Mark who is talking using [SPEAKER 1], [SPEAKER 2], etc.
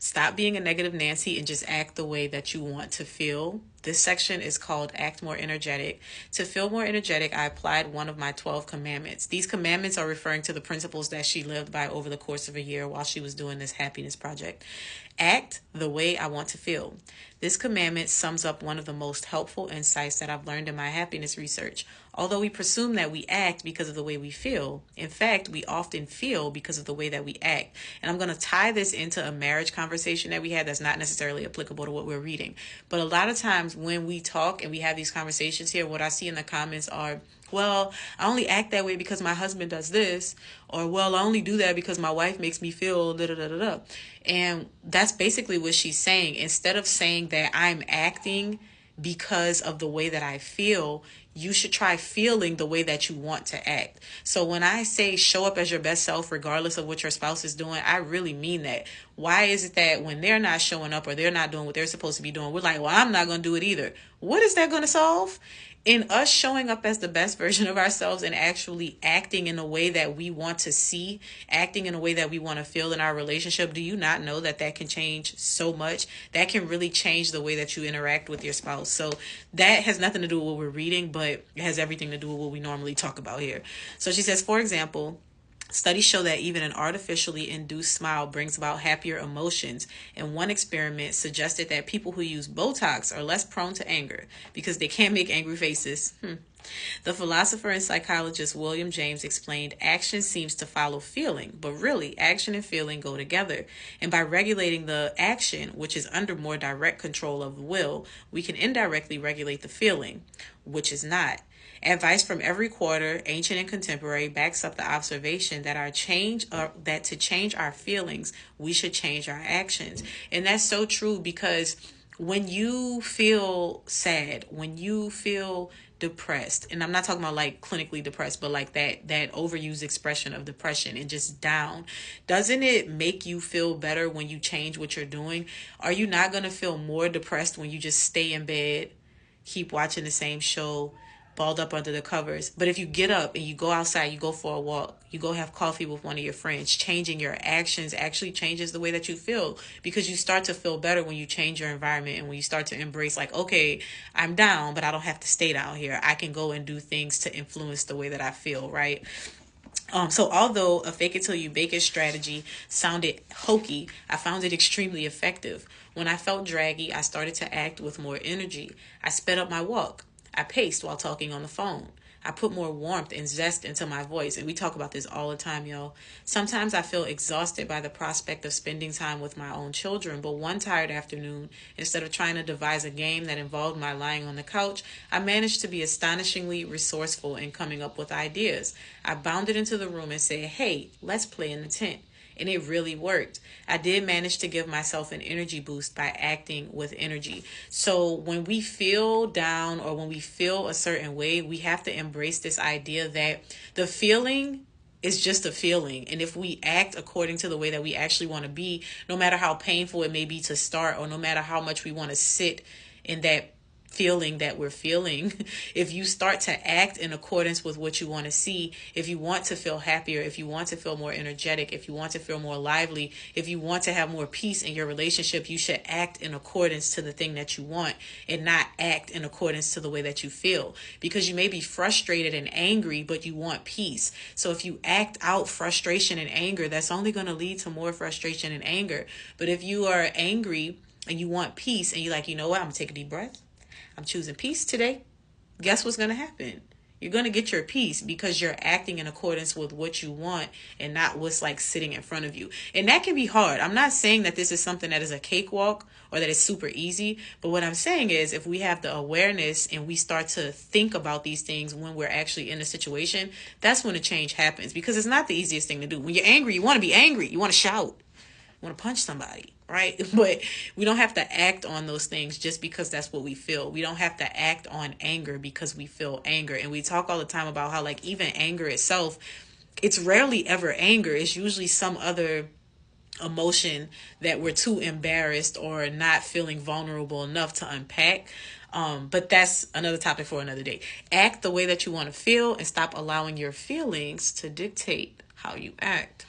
[SPEAKER 1] Stop being a negative Nancy and just act the way that you want to feel. This section is called Act More Energetic. To feel more energetic, I applied one of my 12 commandments. These commandments are referring to the principles that she lived by over the course of a year while she was doing this happiness project. Act the way I want to feel. This commandment sums up one of the most helpful insights that I've learned in my happiness research. Although we presume that we act because of the way we feel, in fact, we often feel because of the way that we act. And I'm going to tie this into a marriage conversation that we had that's not necessarily applicable to what we're reading. But a lot of times when we talk and we have these conversations here, what I see in the comments are, well, I only act that way because my husband does this, or well, I only do that because my wife makes me feel da da da da da. And that's basically what she's saying. Instead of saying that I'm acting because of the way that I feel, you should try feeling the way that you want to act. So when I say show up as your best self, regardless of what your spouse is doing, I really mean that. Why is it that when they're not showing up or they're not doing what they're supposed to be doing, we're like, well, I'm not going to do it either. What is that going to solve? In us showing up as the best version of ourselves and actually acting in a way that we want to see, acting in a way that we want to feel in our relationship, do you not know that that can change so much? That can really change the way that you interact with your spouse. So that has nothing to do with what we're reading, but it has everything to do with what we normally talk about here. So she says, for example, studies show that even an artificially induced smile brings about happier emotions, and one experiment suggested that people who use Botox are less prone to anger because they can't make angry faces. The philosopher and psychologist William James explained action seems to follow feeling, but really action and feeling go together. And by regulating the action, which is under more direct control of the will, we can indirectly regulate the feeling, which is not. Advice from every quarter, ancient and contemporary, backs up the observation that that to change our feelings, we should change our actions. And that's so true, because when you feel sad, when you feel depressed, and I'm not talking about like clinically depressed, but like that overused expression of depression and just down, doesn't it make you feel better when you change what you're doing? Are you not going to feel more depressed when you just stay in bed, keep watching the same show, balled up under the covers? But if you get up and you go outside, you go for a walk, you go have coffee with one of your friends, changing your actions actually changes the way that you feel, because you start to feel better when you change your environment and when you start to embrace like, okay, I'm down, but I don't have to stay down here. I can go and do things to influence the way that I feel, right? So although a fake it till you bake it strategy sounded hokey, I found it extremely effective. When I felt draggy, I started to act with more energy. I sped up my walk. I paced while talking on the phone. I put more warmth and zest into my voice. And we talk about this all the time, y'all. Sometimes I feel exhausted by the prospect of spending time with my own children. But one tired afternoon, instead of trying to devise a game that involved my lying on the couch, I managed to be astonishingly resourceful in coming up with ideas. I bounded into the room and said, hey, let's play in the tent. And it really worked. I did manage to give myself an energy boost by acting with energy. So when we feel down or when we feel a certain way, we have to embrace this idea that the feeling is just a feeling. And if we act according to the way that we actually want to be, no matter how painful it may be to start, or no matter how much we want to sit in that feeling that we're feeling, if you start to act in accordance with what you want to see, if you want to feel happier, if you want to feel more energetic, if you want to feel more lively, if you want to have more peace in your relationship, you should act in accordance to the thing that you want and not act in accordance to the way that you feel, because you may be frustrated and angry, but you want peace. So if you act out frustration and anger, that's only going to lead to more frustration and anger. But if you are angry and you want peace and you're like, you know what, I'm gonna take a deep breath, I'm choosing peace today, guess what's going to happen? You're going to get your peace because you're acting in accordance with what you want and not what's like sitting in front of you. And that can be hard. I'm not saying that this is something that is a cakewalk or that is super easy. But what I'm saying is, if we have the awareness and we start to think about these things when we're actually in a situation, that's when the change happens, because it's not the easiest thing to do. When you're angry, you want to be angry. You want to shout. You want to punch somebody, right? But we don't have to act on those things just because that's what we feel. We don't have to act on anger because we feel anger. And we talk all the time about how like even anger itself, it's rarely ever anger. It's usually some other emotion that we're too embarrassed or not feeling vulnerable enough to unpack. But that's another topic for another day. Act the way that you want to feel and stop allowing your feelings to dictate how you act.